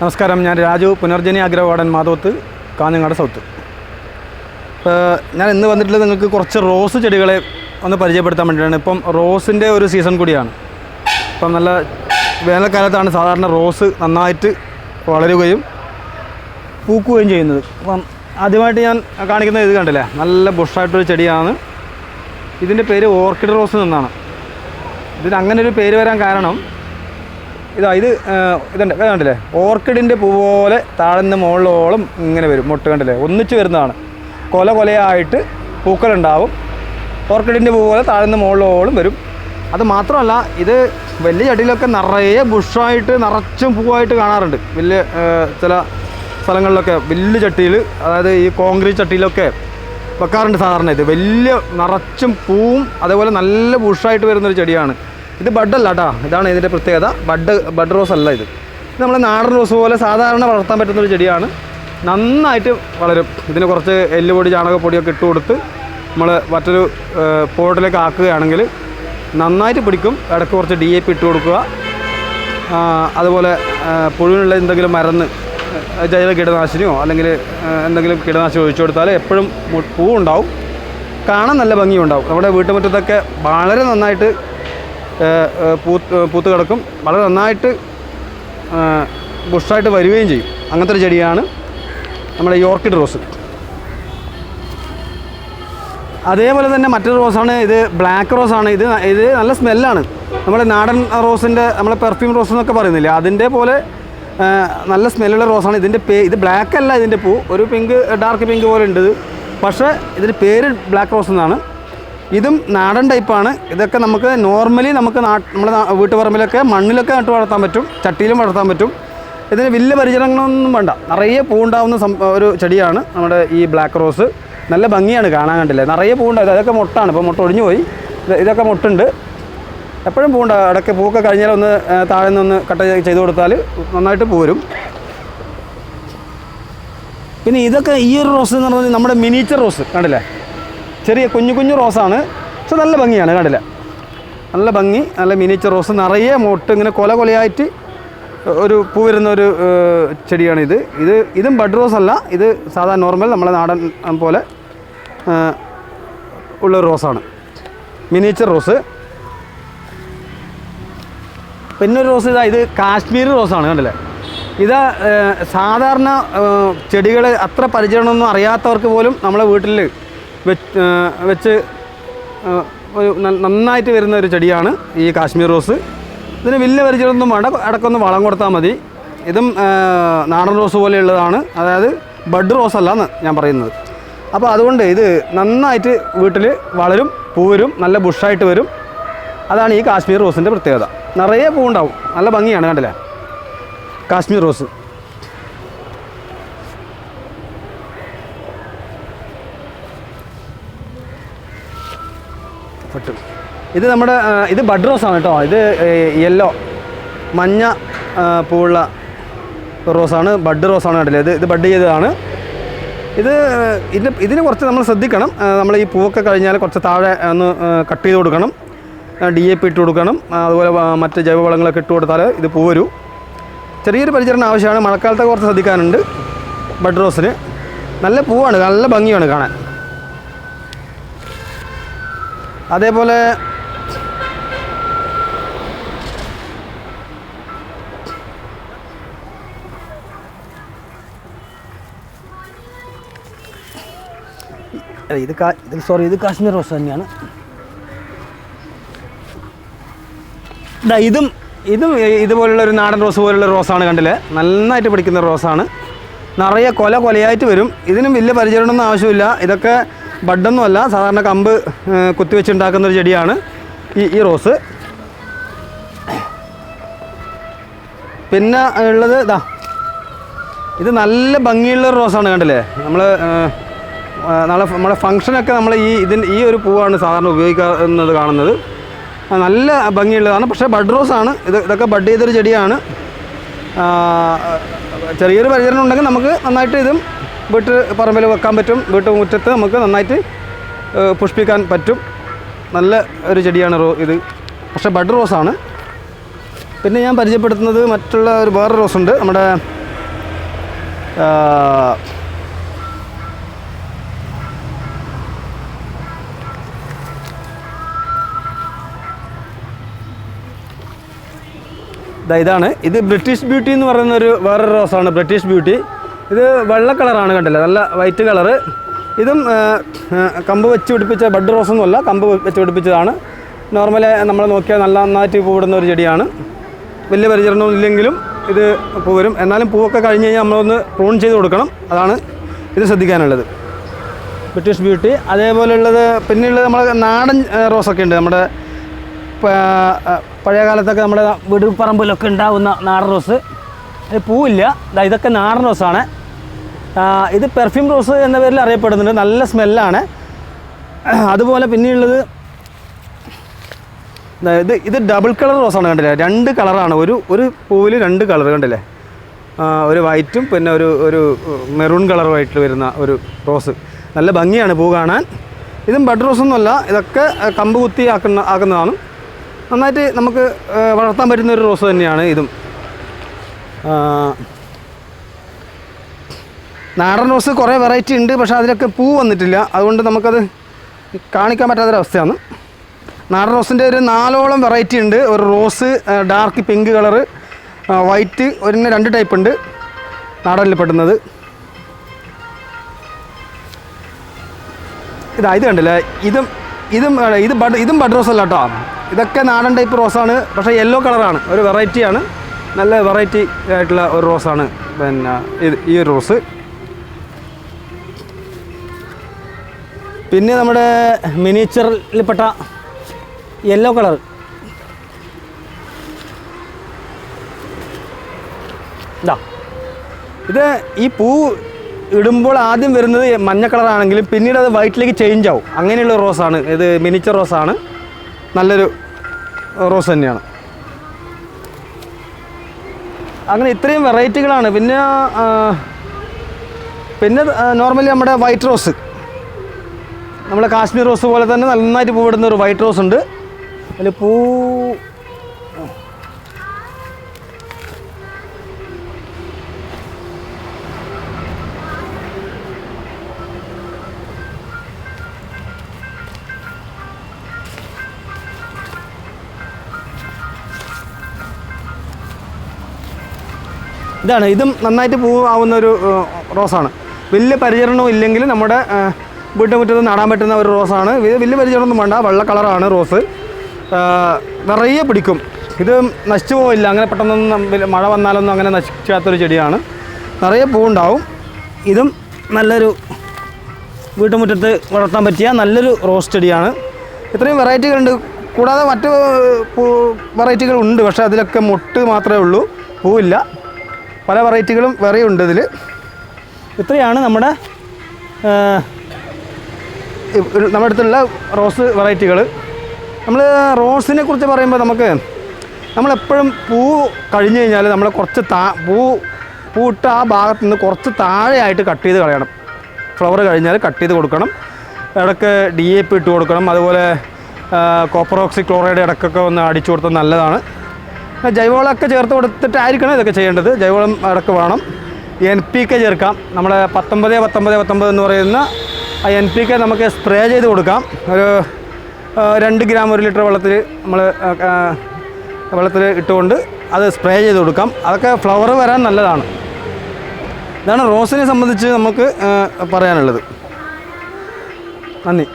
നമസ്കാരം, ഞാൻ രാജു, പുനർജനി അഗ്രവാടൻ, മാധവത്ത്, കാഞ്ഞങ്ങാട് സൗത്ത്. ഞാൻ ഇന്ന് വന്നിട്ടുള്ളത് നിങ്ങൾക്ക് കുറച്ച് റോസ് ചെടികളെ ഒന്ന് പരിചയപ്പെടുത്താൻ വേണ്ടിയിട്ടാണ്. ഇപ്പം റോസിൻ്റെ ഒരു സീസൺ കൂടിയാണ്. ഇപ്പം നല്ല വേനൽക്കാലത്താണ് സാധാരണ റോസ് നന്നായിട്ട് വളരുകയും പൂക്കുകയും ചെയ്യുന്നത്. അപ്പം ആദ്യമായിട്ട് ഞാൻ കാണിക്കുന്നത് ഇത് കണ്ടില്ലേ, നല്ല ബുഷായിട്ടൊരു ചെടിയാണ്. ഇതിൻ്റെ പേര് ഓർക്കിഡ് റോസ് എന്നാണ്. ഇതിന് അങ്ങനെ ഒരു പേര് വരാൻ കാരണം ഇതുണ്ട് കണ്ടില്ലേ, ഓർക്കിഡിൻ്റെ പൂ പോലെ താഴ്ന്ന മുകളിലോളം ഇങ്ങനെ വരും. മൊട്ട് കണ്ടില്ലേ, ഒന്നിച്ച് വരുന്നതാണ്. കൊലയായിട്ട് പൂക്കളുണ്ടാവും. ഓർക്കിഡിൻ്റെ പൂ പോലെ താഴ്ന്ന മുകളിലോളം വരും. അത് മാത്രമല്ല, ഇത് വലിയ ചട്ടിയിലൊക്കെ നിറയെ ബുഷായിട്ട് നിറച്ചും പൂവായിട്ട് കാണാറുണ്ട്. വലിയ ചില സ്ഥലങ്ങളിലൊക്കെ വലിയ ചട്ടിയിൽ, അതായത് ഈ കോൺക്രീറ്റ് ചട്ടിയിലൊക്കെ വെക്കാറുണ്ട് സാധാരണ. ഇത് വലിയ നിറച്ചും പൂവും അതേപോലെ നല്ല ബുഷായിട്ട് വരുന്നൊരു ചെടിയാണ്. ഇത് ബഡല്ല കേട്ടോ, ഇതാണ് ഇതിൻ്റെ പ്രത്യേകത. ബഡ് റോസ് അല്ല ഇത്. നമ്മൾ നാടൻ റോസ് പോലെ സാധാരണ വളർത്താൻ പറ്റുന്നൊരു ചെടിയാണ്. നന്നായിട്ട് വളരും. ഇതിന് കുറച്ച് എല്ലുപൊടി ചാണകപ്പൊടിയൊക്കെ ഇട്ട് കൊടുത്ത് നമ്മൾ മറ്റൊരു പോട്ടിലേക്ക് ആക്കുകയാണെങ്കിൽ നന്നായിട്ട് പിടിക്കും. ഇടയ്ക്ക് കുറച്ച് DAP ഇട്ട് കൊടുക്കുക. അതുപോലെ പുഴുവിനുള്ള എന്തെങ്കിലും മരുന്ന്, ജൈവ കീടനാശിനിയോ അല്ലെങ്കിൽ എന്തെങ്കിലും കീടനാശിനി ഒഴിച്ചു കൊടുത്താൽ എപ്പോഴും പൂവുണ്ടാവും, കാണാൻ നല്ല ഭംഗിയുണ്ടാവും. നമ്മുടെ വീട്ടുമുറ്റത്തൊക്കെ വളരെ നന്നായിട്ട് പൂത്ത് കിടക്കും. വളരെ നന്നായിട്ട് ബുഷായിട്ട് വരികയും ചെയ്യും. അങ്ങനത്തെ ഒരു ചെടിയാണ് നമ്മുടെ ഈ ഓർക്കിഡ് റോസ്. അതേപോലെ തന്നെ മറ്റൊരു റോസാണ് ഇത്, ബ്ലാക്ക് റോസാണ്. ഇത് നല്ല സ്മെല്ലാണ്. നമ്മുടെ നാടൻ റോസിൻ്റെ, നമ്മളെ പെർഫ്യൂം റോസ് എന്നൊക്കെ പറയുന്നില്ലേ, അതിൻ്റെ പോലെ നല്ല സ്മെല്ലുള്ള റോസാണ്. ഇത് ബ്ലാക്ക് അല്ല, ഇതിൻ്റെ പൂ ഒരു പിങ്ക്, ഡാർക്ക് പിങ്ക് പോലെ ഉണ്ട്. പക്ഷേ ഇതിൻ്റെ പേര് ബ്ലാക്ക് റോസ് എന്നാണ്. ഇതും നാടൻ ടൈപ്പാണ്. ഇതൊക്കെ നമുക്ക് നോർമലി നമ്മുടെ വീട്ടുപറമ്പിലൊക്കെ മണ്ണിലൊക്കെ നട്ട് വളർത്താൻ പറ്റും, ചട്ടിയിലും വളർത്താൻ പറ്റും. ഇതിന് വലിയ പരിചരണങ്ങളൊന്നും വേണ്ട. നിറയെ പൂവുണ്ടാവുന്ന ഒരു ചെടിയാണ് നമ്മുടെ ഈ ബ്ലാക്ക് റോസ്. നല്ല ഭംഗിയാണ് കാണാൻ. കണ്ടില്ലേ, നിറയെ പൂവുണ്ടാവും. അതൊക്കെ മുട്ടാണ്. ഇപ്പോൾ മുട്ട ഒടിഞ്ഞു പോയി. ഇതൊക്കെ മുട്ടുണ്ട്. എപ്പോഴും പൂവുണ്ടാവും. ഇടയ്ക്ക് പൂവൊക്കെ കഴിഞ്ഞാൽ ഒന്ന് താഴെ നിന്ന് കട്ട് ചെയ്ത് കൊടുത്താൽ നന്നായിട്ട് പൂ വരും. പിന്നെ ഇതൊക്കെ ഈ ഒരു റോസ് എന്ന് പറഞ്ഞാൽ നമ്മുടെ മിനിയേച്ചർ റോസ് കണ്ടില്ലേ, ചെറിയ കുഞ്ഞു റോസാണ്. പക്ഷെ നല്ല ഭംഗിയാണ്. കണ്ടില്ല, നല്ല ഭംഗി, നല്ല മിനിയേച്ചർ റോസ്. നിറയെ മൊട്ട് ഇങ്ങനെ കൊലയായിട്ട് ഒരു പൂ വരുന്ന ഒരു ചെടിയാണ് ഇത്. ഇതും ബഡ് റോസ് അല്ല, ഇത് സാധാരണ നോർമൽ നമ്മളെ നാടൻ പോലെ ഉള്ളൊരു റോസാണ്, മിനിയേച്ചർ റോസ്. പിന്നൊരു റോസ് ഇത് കാശ്മീരി റോസാണ്. കണ്ടില്ലേ, ഇത് സാധാരണ ചെടികൾ അത്ര പരിചരണമൊന്നും അറിയാത്തവർക്ക് പോലും നമ്മളെ വീട്ടിൽ വെച്ച് നന്നായിട്ട് വരുന്ന ഒരു ചെടിയാണ് ഈ കാശ്മീർ റോസ്. ഇതിന് വലിയ പരിചയമൊന്നും വേണ്ട, ഇടയ്ക്കൊന്ന് വളം കൊടുത്താൽ മതി. ഇതും നാടൻ റോസ് പോലെയുള്ളതാണ്, അതായത് ബഡ് റോസ് അല്ല എന്ന് ഞാൻ പറയുന്നത്. അപ്പോൾ അതുകൊണ്ട് ഇത് നന്നായിട്ട് വീട്ടിൽ വളരും, പൂ വരും, നല്ല ബുഷായിട്ട് വരും. അതാണ് ഈ കാശ്മീർ റോസിൻ്റെ പ്രത്യേകത. നിറയെ പൂവുണ്ടാവും, നല്ല ഭംഗിയാണ്. കണ്ടില്ലേ, കാശ്മീർ റോസ്. ഇത് ബഡ് റോസാണ് കേട്ടോ. ഇത് യെല്ലോ മഞ്ഞ പൂവുള്ള റോസാണ്, ബഡ് റോസാണ്. കണ്ടില്ലേ, ഇത് ബഡ് ചെയ്തതാണ്. ഇതിന് കുറച്ച് നമ്മൾ ശ്രദ്ധിക്കണം. നമ്മൾ ഈ പൂവൊക്കെ കഴിഞ്ഞാൽ കുറച്ച് താഴെ ഒന്ന് കട്ട് ചെയ്ത് കൊടുക്കണം, DAP ഇട്ട് കൊടുക്കണം. അതുപോലെ മറ്റ് ജൈവവളങ്ങളൊക്കെ ഇട്ട് കൊടുത്താൽ ഇത് പൂ വരും. ചെറിയൊരു പരിചരണം ആവശ്യമാണ്. മഴക്കാലത്തൊക്കെ കുറച്ച് ശ്രദ്ധിക്കാനുണ്ട്. ബഡ് റോസിന് നല്ല പൂവാണ്, നല്ല ഭംഗിയാണ് കാണാൻ. അതേപോലെ ഇത് കാശ്മീർ റോസ് തന്നെയാണ്. ഇതും ഇതുപോലുള്ള ഒരു നാടൻ റോസ് പോലുള്ള റോസാണ്. കണ്ടില്ലേ, നന്നായിട്ട് പിടിക്കുന്ന റോസാണ്. നിറയെ കൊലയായിട്ട് വരും. ഇതിനും വലിയ പരിചരണമൊന്നും ആവശ്യമില്ല. ഇതൊക്കെ ബഡൊന്നും അല്ല, സാധാരണ കമ്പ് കുത്തിവെച്ചുണ്ടാക്കുന്നൊരു ചെടിയാണ് ഈ റോസ്. പിന്നെ ഉള്ളത് ഇത് നല്ല ഭംഗിയുള്ളൊരു റോസാണ്. കണ്ടില്ലേ, നമ്മളെ ഫങ്ഷനൊക്കെ നമ്മൾ ഈ ഒരു പൂവാണ് സാധാരണ ഉപയോഗിക്കുന്നത് കാണുന്നത്. നല്ല ഭംഗിയുള്ളതാണ്. പക്ഷേ ബഡ് റോസാണ്. ഇതൊക്കെ ബഡ് ചെയ്തൊരു ചെടിയാണ്. ചെറിയൊരു പരിചരണം ഉണ്ടെങ്കിൽ നമുക്ക് നന്നായിട്ട് ഇതും വീട്ട് പറമ്പിൽ വെക്കാൻ പറ്റും. വീട്ടുമുറ്റത്ത് നമുക്ക് നന്നായിട്ട് പുഷ്പിക്കാൻ പറ്റും. നല്ല ഒരു ചെടിയാണ് ഇത്. പക്ഷേ ബഡ് റോസാണ്. പിന്നെ ഞാൻ പരിചയപ്പെടുത്തുന്നത് മറ്റുള്ള വേറെ റോസുണ്ട്, നമ്മുടെ ഇതാണ്. ഇത് ബ്രിട്ടീഷ് ബ്യൂട്ടി എന്ന് പറയുന്നൊരു വേറൊരു റോസാണ്. British beauty. ഇത് വെള്ള കളറാണ്, കണ്ടില്ല, നല്ല വൈറ്റ് കളറ്. ഇതും കമ്പ് വെച്ച് പിടിപ്പിച്ച ബഡ് റോസൊന്നുമല്ല, കമ്പ് വെച്ച് പിടിപ്പിച്ചതാണ്. നോർമലി നമ്മൾ നോക്കിയാൽ നന്നായിട്ട് പൂവിടുന്ന ഒരു ചെടിയാണ്. വലിയ പരിചരണമൊന്നും ഇല്ലെങ്കിലും ഇത് പൂ വരും. എന്നാലും പൂവൊക്കെ കഴിഞ്ഞ് കഴിഞ്ഞാൽ നമ്മളൊന്ന് പ്രൂൺ ചെയ്ത് കൊടുക്കണം. അതാണ് ഇത് ശ്രദ്ധിക്കാനുള്ളത്. British beauty. അതേപോലെയുള്ളത് പിന്നെയുള്ളത് നമ്മുടെ നാടൻ റോസൊക്കെ ഉണ്ട്. നമ്മുടെ പഴയ കാലത്തൊക്കെ നമ്മുടെ വീട് പറമ്പിലൊക്കെ ഉണ്ടാകുന്ന നാടൻ റോസ്. ഇത് പൂവില്ല. ഇതൊക്കെ നാടൻ റോസാണ്. ഇത് പെർഫ്യൂം റോസ് എന്ന പേരിൽ അറിയപ്പെടുന്നുണ്ട്. നല്ല സ്മെല്ലാണ്. അതുപോലെ പിന്നെയുള്ളത് ഇത് ഡബിൾ കളർ റോസാണ്, കണ്ടില്ലേ? 2 കളറാണ്. ഒരു പൂവിൽ 2 കളർ, കണ്ടില്ലേ? ഒരു വൈറ്റും പിന്നെ ഒരു മെറൂൺ കളറുമായിട്ട് വരുന്ന ഒരു റോസ്. നല്ല ഭംഗിയാണ് പൂ കാണാൻ. ഇതും ബഡ് റോസൊന്നുമല്ല, ഇതൊക്കെ കമ്പ് കുത്തി ആക്കുന്നതാണ്. നന്നായിട്ട് നമുക്ക് വളർത്താൻ പറ്റുന്നൊരു റോസ് തന്നെയാണ് ഇതും. നാടൻ റോസ് കുറേ വെറൈറ്റി ഉണ്ട്, പക്ഷേ അതിലൊക്കെ പൂ വന്നിട്ടില്ല. അതുകൊണ്ട് നമുക്കത് കാണിക്കാൻ പറ്റാത്തൊരവസ്ഥയാണ്. നാടൻ റോസിൻ്റെ ഒരു 4ഓളം വെറൈറ്റി ഉണ്ട്. ഒരു rose, dark pink colour, white, 2 type ഉണ്ട് നാടനിൽ പെടുന്നത്. ഇത് കണ്ടില്ലേ? ഇതും ബഡ് റോസ് അല്ല കേട്ടോ. ഇതൊക്കെ നാടൻ ടൈപ്പ് റോസാണ്, പക്ഷേ യെല്ലോ കളറാണ്. ഒരു വെറൈറ്റിയാണ്, നല്ല വെറൈറ്റി ആയിട്ടുള്ള ഒരു റോസാണ് പിന്നെ ഈ ഒരു റോസ്. പിന്നെ നമ്മുടെ മിനിച്ചറിൽപ്പെട്ട യെല്ലോ കളർ. ഇത് ഈ പൂ ഇടുമ്പോൾ ആദ്യം വരുന്നത് മഞ്ഞ കളറാണെങ്കിലും പിന്നീട് അത് വൈറ്റിലേക്ക് ചേഞ്ച് ആവും. അങ്ങനെയുള്ള റോസാണ് ഇത്. മിനിച്ചർ റോസാണ്. നല്ലൊരു റോസ് തന്നെയാണ്. അങ്ങനെ ഇത്രയും വെറൈറ്റികളാണ്. പിന്നെ നോർമലി നമ്മുടെ വൈറ്റ് റോസ്, നമ്മളെ കാശ്മീർ റോസ് പോലെ തന്നെ നന്നായിട്ട് പൂവിടുന്ന ഒരു വൈറ്റ് റോസ് ഉണ്ട്. അതിൽ ഇതും നന്നായിട്ട് പൂവാവുന്ന ഒരു റോസാണ്. വലിയ പരിചരണവും ഇല്ലെങ്കിൽ നമ്മുടെ വീട്ടുമുറ്റത്ത് നടാൻ പറ്റുന്ന ഒരു റോസാണ്. ഇത് വലിയ പരിചരണമൊന്നും വേണ്ട, വെള്ള കളറാണ് റോസ്. നിറയെ പിടിക്കും. ഇത് നശിച്ചു പോവില്ല, അങ്ങനെ പെട്ടെന്നൊന്നും മഴ വന്നാലൊന്നും അങ്ങനെ നശിക്കാത്തൊരു ചെടിയാണ്. നിറയെ പൂവുണ്ടാവും. ഇതും നല്ലൊരു വീട്ടുമുറ്റത്ത് വളർത്താൻ പറ്റിയ നല്ലൊരു റോസ് ചെടിയാണ്. ഇത്രയും വെറൈറ്റികളുണ്ട്. കൂടാതെ മറ്റ് വെറൈറ്റികളുണ്ട്, പക്ഷേ അതിലൊക്കെ മൊട്ട് മാത്രമേ ഉള്ളൂ, പൂവില്ല. പല വെറൈറ്റികളും വേറെയുണ്ട് ഇതിൽ. ഇത്രയാണ് നമ്മുടെ അടുത്തുള്ള റോസ് വെറൈറ്റികൾ. നമ്മൾ റോസിനെ കുറിച്ച് പറയുമ്പോൾ നമ്മളെപ്പോഴും പൂ കഴിഞ്ഞ് കഴിഞ്ഞാൽ നമ്മൾ കുറച്ച് പൂവിട്ട ആ ഭാഗത്ത് നിന്ന് കുറച്ച് താഴെയായിട്ട് കട്ട് ചെയ്ത് കളയണം. ഫ്ലവർ കഴിഞ്ഞാൽ കട്ട് ചെയ്ത് കൊടുക്കണം. ഇടയ്ക്ക് DAP ഇട്ട് കൊടുക്കണം. അതുപോലെ കോപ്പർ ഓക്സി ക്ലോറൈഡ് ഇടയ്ക്കൊക്കെ ഒന്ന് അടിച്ചു കൊടുത്താൽ നല്ലതാണ്. ജൈവവളമൊക്കെ ചേർത്ത് കൊടുത്തിട്ടായിരിക്കണം ഇതൊക്കെ ചെയ്യേണ്ടത്. ജൈവവളം ഇടയ്ക്ക് വേണം. NPK ചേർക്കാം. നമ്മുടെ 19 എന്ന് പറയുന്ന ആ NPK നമുക്ക് സ്പ്രേ ചെയ്ത് കൊടുക്കാം. ഒരു 2 ഗ്രാം 1 ലിറ്റർ വെള്ളത്തിൽ ഇട്ടുകൊണ്ട് അത് സ്പ്രേ ചെയ്ത് കൊടുക്കാം. അതൊക്കെ ഫ്ലവർ വരാൻ നല്ലതാണ്. ഇതാണ് റോസിനെ സംബന്ധിച്ച് നമുക്ക് പറയാനുള്ളത്. നന്ദി.